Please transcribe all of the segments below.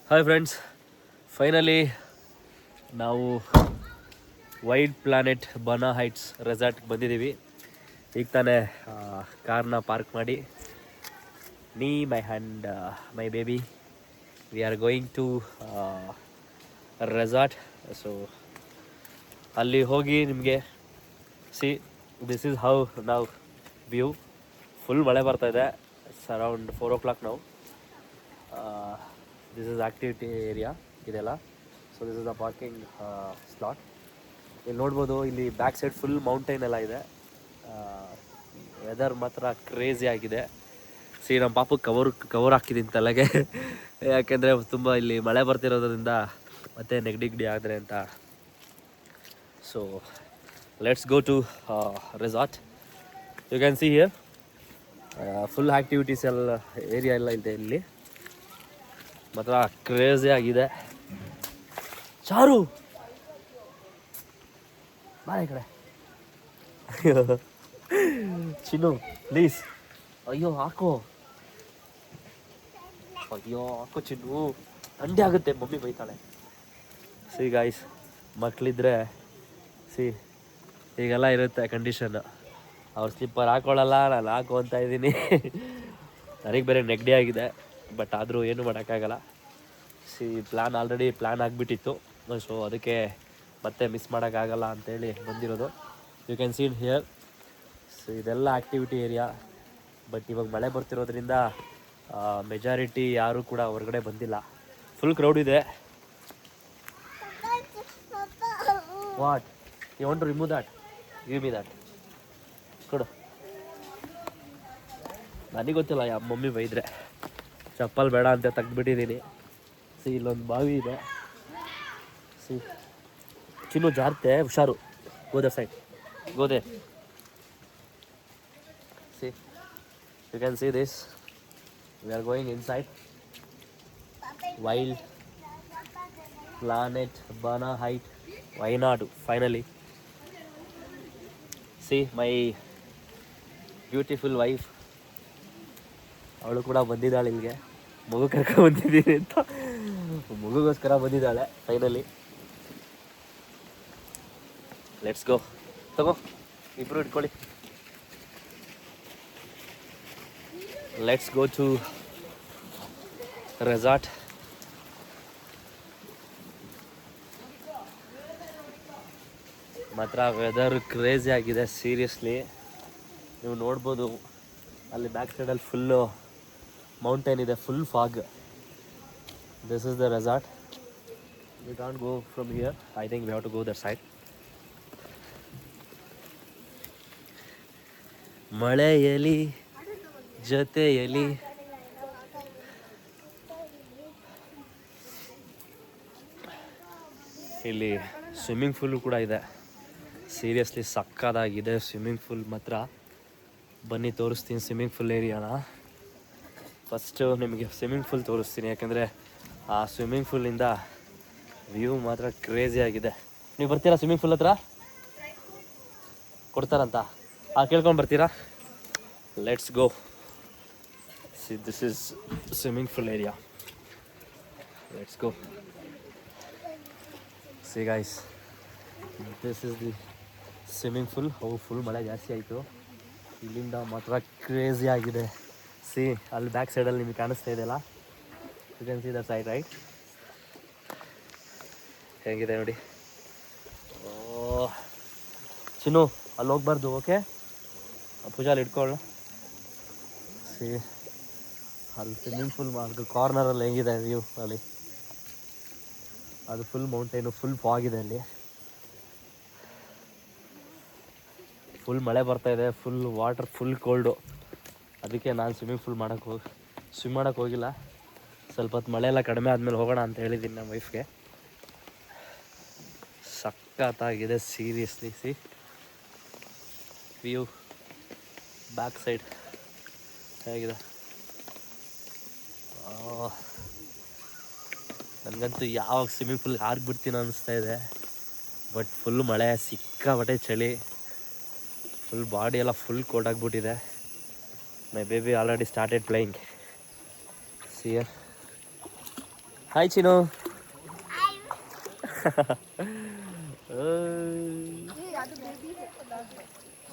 Hi friends, finally ನಾವು wild planet Bana heights ರೆಸಾರ್ಟ್ಗೆ ಬಂದಿದ್ದೀವಿ. ಈಗ ತಾನೇ ಕಾರ್ನ ಪಾರ್ಕ್ ಮಾಡಿ me my hand my baby we are going to resort. So ಅಲ್ಲಿ ಹೋಗಿ ನಿಮಗೆ ಸಿ ದಿಸ್ ಈಸ್ ಹೌ ನಾವು ವ್ಯೂ. ಫುಲ್ ಮಳೆ ಬರ್ತಾಯಿದೆ. ಇಟ್ಸ್ ಅರೌಂಡ್ 4 o'clock ನಾವು. ದಿಸ್ ಇಸ್ ಆ್ಯಕ್ಟಿವಿಟಿ ಏರಿಯಾ ಇದೆಲ್ಲ. So this is the parking slot. ಇಲ್ಲಿ ನೋಡ್ಬೋದು, ಇಲ್ಲಿ ಬ್ಯಾಕ್ ಸೈಡ್ ಫುಲ್ ಮೌಂಟೇನ್ ಎಲ್ಲ ಇದೆ. ವೆದರ್ ಮಾತ್ರ ಕ್ರೇಜಿ ಆಗಿದೆ. ನಮ್ಮ ಪಾಪಕ್ಕೆ ಕವರ್ ಹಾಕಿದ್ದೀನಿ ತಲೆಗೆ ಯಾಕೆಂದರೆ ತುಂಬ ಇಲ್ಲಿ ಮಳೆ ಬರ್ತಿರೋದ್ರಿಂದ ಮತ್ತೆ ನೆಗಡಿ ಆದರೆ ಅಂತ. So let's go to resort. You can see here full activities ಎಲ್ಲ ಏರಿಯಾ ಎಲ್ಲ ಇದೆ. ಇಲ್ಲಿ ಮಾತ್ರ ಕ್ರೇಜಿ ಆಗಿದೆ. ಚಾರು ಬಾರೆ ಕಡೆ ಚಿನ್ನು ಪ್ಲೀಸ್. ಅಯ್ಯೋ ಹಾಕೋ ಚಿನ್ನು, ಥಂಡಿ ಆಗುತ್ತೆ, ಮಮ್ಮಿ ಬೈತಾಳೆ. ಸಿ ಗಾಯ್ಸ್, ಮಕ್ಕಳಿದ್ರೆ ಹೀಗೆಲ್ಲ ಇರುತ್ತೆ ಕಂಡೀಷನ್. ಅವ್ರು ಸ್ಲಿಪ್ಪರ್ ಹಾಕೊಳ್ಳಲ್ಲ, ನಾನು ಹಾಕುವಂತ ಇದ್ದೀನಿ. ನನಗೆ ಬೇರೆ ನೆಗಡಿ ಆಗಿದೆ, ಬಟ್ ಆದರೂ ಏನು ಮಾಡೋಕ್ಕಾಗಲ್ಲ. ಆಲ್ರೆಡಿ ಪ್ಲ್ಯಾನ್ ಆಗಿಬಿಟ್ಟಿತ್ತು. ಸೊ ಅದಕ್ಕೆ ಮತ್ತೆ ಮಿಸ್ ಮಾಡೋಕ್ಕಾಗಲ್ಲ ಅಂತೇಳಿ ಬಂದಿರೋದು. You can see here. So ಇದೆಲ್ಲ ಆ್ಯಕ್ಟಿವಿಟಿ ಏರಿಯಾ. ಬಟ್ ಇವಾಗ ಮಳೆ ಬರ್ತಿರೋದ್ರಿಂದ ಮೆಜಾರಿಟಿ ಯಾರೂ ಕೂಡ ಹೊರಗಡೆ ಬಂದಿಲ್ಲ. ಫುಲ್ ಕ್ರೌಡ್ ಇದೆ. What you want to remove that? Give me that. ಕೊಡು. ನನಗೆ ಗೊತ್ತಿಲ್ಲ, ಮಮ್ಮಿ ಬೈದರೆ. ಚಪ್ಪಲ್ ಬೇಡ ಅಂತ ತೆಗ್ದುಬಿಟ್ಟಿದ್ದೀನಿ. ಇಲ್ಲೊಂದು ಬಾವಿ ಇದೆ. ಚಿನ್ನು ಜಾರ್ತೆ, ಹುಷಾರು. ಗೋದೆ ಸೈಡ್, ಗೋದೆ. You can see this. We are going inside Wild planet Bana height Wayanad. Finally my beautiful wife, ಅವಳು ಕೂಡ ಬಂದಿದ್ದಾಳೆ ಇಲ್ಲಿಗೆ. ಮಗು ಕರ್ಕೊಂಡು ಬಂದಿದ್ದೀನಿ ಅಂತ ಮಗುಗೋಸ್ಕರ ಬಂದಿದ್ದಾಳೆ. Finally let's go. ತಗೋ, ಇಬ್ರು ಇಟ್ಕೊಳ್ಳಿ. Let's go to resort. ಮಾತ್ರ ವೆದರ್ ಕ್ರೇಜಿ ಆಗಿದೆ ಸೀರಿಯಸ್ಲಿ. ನೀವು ನೋಡ್ಬೋದು, ಅಲ್ಲಿ ಬ್ಯಾಕ್ ಸೈಡಲ್ಲಿ ಫುಲ್ಲು ಮೌಂಟೇನ್ ಇದೆ, full fog. This is the resort. We can't go from here. I think we have to go that side. ಮಳೆಯಲಿ ಜೊತೆಯಲಿ ಇಲ್ಲಿ ಸ್ವಿಮ್ಮಿಂಗ್ ಪೂಲು ಕೂಡ ಇದೆ. ಸೀರಿಯಸ್ಲಿ ಸಕ್ಕದಾಗಿದೆ ಸ್ವಿಮ್ಮಿಂಗ್ ಪೂಲ್ ಮಾತ್ರ. ಬನ್ನಿ ತೋರಿಸ್ತೀನಿ ಸ್ವಿಮ್ಮಿಂಗ್ ಪೂಲ್ ಏರಿಯಾನ. ಫಸ್ಟು ನಿಮಗೆ ಸ್ವಿಮ್ಮಿಂಗ್ ಪೂಲ್ ತೋರಿಸ್ತೀನಿ, ಯಾಕೆಂದರೆ ಆ ಸ್ವಿಮ್ಮಿಂಗ್ ಪೂಲಿಂದ ವ್ಯೂ ಮಾತ್ರ ಕ್ರೇಜಿ ಆಗಿದೆ. ನೀವು ಬರ್ತೀರಾ ಸ್ವಿಮ್ಮಿಂಗ್ ಪೂಲ್ ಹತ್ರ? ಕೊಡ್ತಾರಂತ ಕೇಳ್ಕೊಂಡು ಬರ್ತೀರಾ? Let's go. This is swimming pool area. Let's go. Guys, this is the swimming pool. Full ಮಳೆ ಜಾಸ್ತಿ ಆಯಿತು. ಇಲ್ಲಿಂದ ಮಾತ್ರ ಕ್ರೇಜಿ ಆಗಿದೆ. ಅಲ್ಲಿ ಬ್ಯಾಕ್ ಸೈಡಲ್ಲಿ ನಿಮಗೆ ಕಾಣಿಸ್ತಾ ಇದೆಯಲ್ಲ, you can see that side right. ಹೇಗಿದೆ ನೋಡಿ. ಚಿನ್ನು, ಅಲ್ಲಿ ಹೋಗ್ಬಾರ್ದು, ಓಕೆ? ಪೂಜಾಲಿ ಇಟ್ಕೊಳ್ಳ. ಅಲ್ಲಿ ಸ್ವಿಮ್ಮಿಂಗ್ ಪೂಲ್ ಅದು ಕಾರ್ನರಲ್ಲಿ ಹೆಂಗಿದೆ ವ್ಯೂ. ಅಲ್ಲಿ ಅದು ಫುಲ್ ಮೌಂಟೇನು, ಫುಲ್ ಫಾಗ್ ಇದೆ ಅಲ್ಲಿ. ಫುಲ್ ಮಳೆ ಬರ್ತಾಯಿದೆ, ಫುಲ್ ವಾಟರ್, ಫುಲ್ ಕೋಲ್ಡು. ಅದಕ್ಕೆ ನಾನು ಸ್ವಿಮ್ ಮಾಡೋಕ್ಕೆ ಹೋಗಿಲ್ಲ. ಸ್ವಲ್ಪ ಹೊತ್ತು ಮಳೆ ಎಲ್ಲ ಕಡಿಮೆ ಆದಮೇಲೆ ಹೋಗೋಣ ಅಂತ ಹೇಳಿದ್ದೀನಿ ನಮ್ಮ ವೈಫ್ಗೆ. ಸಖತ್ತಾಗಿದೆ ಸೀರಿಯಸ್ಲಿ. ವ್ಯೂ ಬ್ಯಾಕ್ ಸೈಡ್ ಹೇಗಿದೆ. ನನಗಂತೂ ಯಾವಾಗ ಸ್ವಿಮ್ಮಿಂಗ್ ಪೂಲ್ಗೆ ಹಾರಿಬಿಡ್ತೀನಿ ಅನ್ನಿಸ್ತಾ ಇದೆ. ಬಟ್ ಫುಲ್ ಮಳೆ, ಸಿಕ್ಕಾಪಟ್ಟೆ ಚಳಿ, ಫುಲ್ ಬಾಡಿ ಎಲ್ಲ ಫುಲ್ ಕೋಲ್ಡ್ ಆಗಿಬಿಟ್ಟಿದೆ. My baby already started playing. See here. Hi Chinu.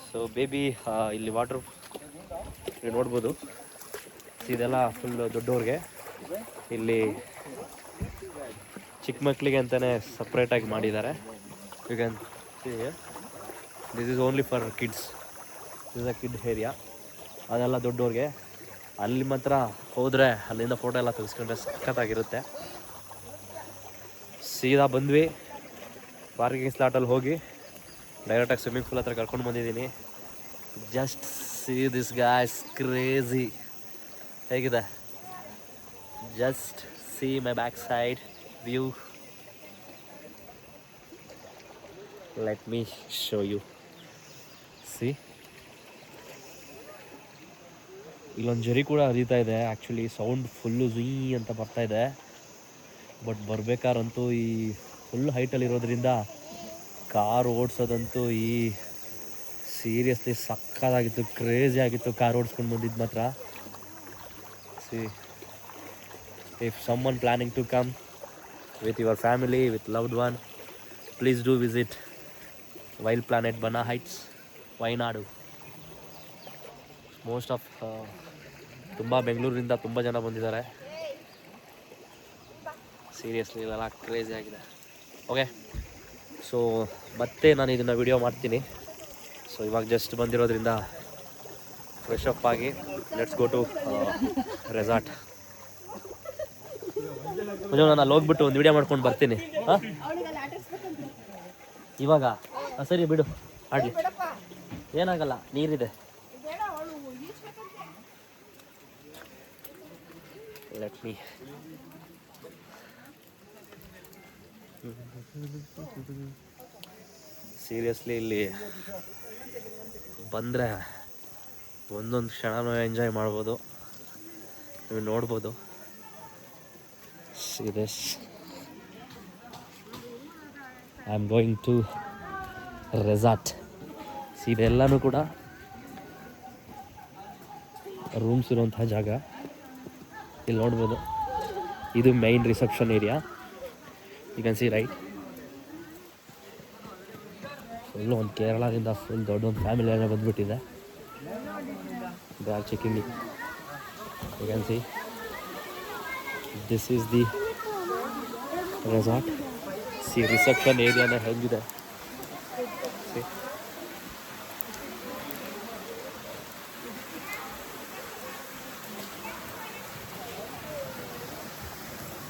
So baby ಇಲ್ಲಿ ವಾಟರ್ ನೀವು ನೋಡ್ಬೋದು. ಇದೆಲ್ಲ ಫುಲ್ ದೊಡ್ಡವ್ರಿಗೆ, ಇಲ್ಲಿ ಚಿಕ್ಕ ಮಕ್ಕಳಿಗೆ ಅಂತಲೇ ಸಪ್ರೇಟಾಗಿ ಮಾಡಿದ್ದಾರೆ. You can see this is only for kids, this a kid area. ಅದೆಲ್ಲ ದೊಡ್ಡವ್ರಿಗೆ. ಅಲ್ಲಿ ಮಾತ್ರ ಹೋದರೆ ಅಲ್ಲಿಂದ ಫೋಟೋ ಎಲ್ಲ ತೆಗೆಸ್ಕೊಂಡ್ರೆ ಸಖತ್ತಾಗಿರುತ್ತೆ. ಸೀದಾ ಬಂದ್ವಿ, ಪಾರ್ಕಿಂಗ್ ಸ್ಲಾಟಲ್ಲಿ ಹೋಗಿ ಡೈರೆಕ್ಟಾಗಿ ಸ್ವಿಮ್ಮಿಂಗ್ ಪೂಲ್ ಹತ್ರ ಕರ್ಕೊಂಡು ಬಂದಿದ್ದೀನಿ. Just see this guys, crazy. ಹೇಗಿದೆ? Just see my back side view. Let me show you. See, ಇಲ್ಲೊಂದು ಜರಿ ಕೂಡ ಹರಿತಾ ಇದೆ. ಆ್ಯಕ್ಚುಲಿ ಸೌಂಡ್ ಫುಲ್ಲು ಝೀ ಅಂತ ಬರ್ತಾಯಿದೆ. ಬಟ್ ಬರಬೇಕಾರಂತೂ ಈ ಫುಲ್ ಹೈಟಲ್ಲಿರೋದ್ರಿಂದ ಕಾರ್ ಓಡಿಸೋದಂತೂ ಸೀರಿಯಸ್ಲಿ ಸಕ್ಕತ್ತಾಗಿತ್ತು, ಕ್ರೇಜಿ ಆಗಿತ್ತು ಕಾರ್ ಓಡಿಸ್ಕೊಂಡು ಬಂದಿದ್ದು ಮಾತ್ರ. See, if someone planning to come with your family, with loved one, please do visit Wild planet Bana heights, Wayanad. Most of ತುಂಬ ಬೆಂಗಳೂರಿಂದ ತುಂಬ ಜನ ಬಂದಿದ್ದಾರೆ. ಸೀರಿಯಸ್ಲಿ ಇಲ್ಲೆಲ್ಲ ಕ್ರೇಜಿ ಆಗಿದೆ. ಓಕೆ, ಸೊ ಮತ್ತೆ ನಾನು ಇದನ್ನು ವಿಡಿಯೋ ಮಾಡ್ತೀನಿ. ಸೊ ಇವಾಗ ಜಸ್ಟ್ ಬಂದಿರೋದ್ರಿಂದ ಫ್ರೆಶ್ ಅಪ್ ಆಗಿ ಲೆಟ್ಸ್ ಗೋ ಟು ರೆಸಾರ್ಟ್. ನಾನು ಅಲ್ಲಿ ಹೋಗ್ಬಿಟ್ಟು ಒಂದು ವಿಡಿಯೋ ಮಾಡ್ಕೊಂಡು ಬರ್ತೀನಿ. ಹಾಂ, ಇವಾಗ ಸರಿ ಬಿಡು, ಆಡಲಿ, ಏನಾಗಲ್ಲ, ನೀರಿದೆ. Let me. ಸೀರಿಯಸ್ಲಿ ಇಲ್ಲಿ ಬಂದರೆ ಒಂದೊಂದು ಕ್ಷಣನೂ ಎಂಜಾಯ್ ಮಾಡ್ಬೋದು. ನೀವು ನೋಡ್ಬೋದು. Serious, I am going to resort. ಇದೆಲ್ಲನೂ ಕೂಡ ರೂಮ್ಸ್ ಇರುವಂತಹ ಜಾಗ. ಇಲ್ಲಿ ನೋಡ್ಬೋದು, ಇದು main reception area. You can see right. Full ಒಂದು ಕೇರಳದಿಂದ ಫುಲ್ ದೊಡ್ಡ ಒಂದು ಫ್ಯಾಮಿಲಿ ಎಲ್ಲ ಬಂದುಬಿಟ್ಟಿದೆ. They are checking it. You can see this is the resort. See reception ಏರಿಯಾನ ಹೆಂಗಿದೆ. ಸಿ,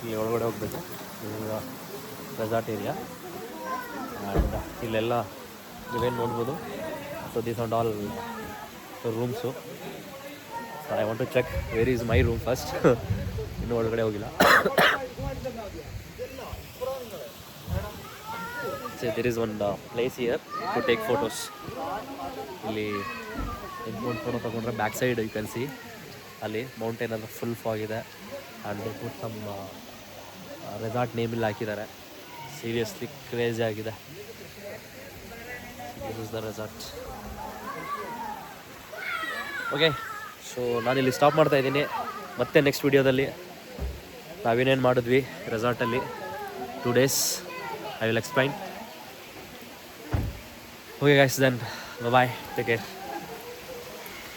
ಇಲ್ಲಿ ಒಳಗಡೆ ಹೋಗ್ಬೇಕು. Resort area. ಆ್ಯಂಡ್ ಇಲ್ಲೆಲ್ಲ ನೀವೇನು ನೋಡ್ಬೋದು. So these are all rooms. So I want to check where is my room first. ಇನ್ನೂ ಒಳಗಡೆ ಹೋಗಿಲ್ಲ. So there is one place here to take photos. ಇಲ್ಲಿ ನಿಂತ್ಕೊಂಡು ಫೋಟೋ ತೊಗೊಂಡ್ರೆ back side you can see ಅಲ್ಲಿ ಮೌಂಟೇನ್ ಎಲ್ಲ full fog ಇದೆ. And they put some resort ನೇಮಿಲ್ಲಿ ಹಾಕಿದ್ದಾರೆ. ಸೀರಿಯಸ್ಲಿ ಕ್ರೇಜಿ ಆಗಿದೆ. This is the resort. Okay, so ನಾನಿಲ್ಲಿ ಸ್ಟಾಪ್ ಮಾಡ್ತಾ ಇದ್ದೀನಿ. ಮತ್ತೆ ನೆಕ್ಸ್ಟ್ ವಿಡಿಯೋದಲ್ಲಿ ನಾವೇನೇನು ಮಾಡಿದ್ವಿ ರೆಸಾರ್ಟಲ್ಲಿ 2 days I will explain. Okay guys, then bye, take care.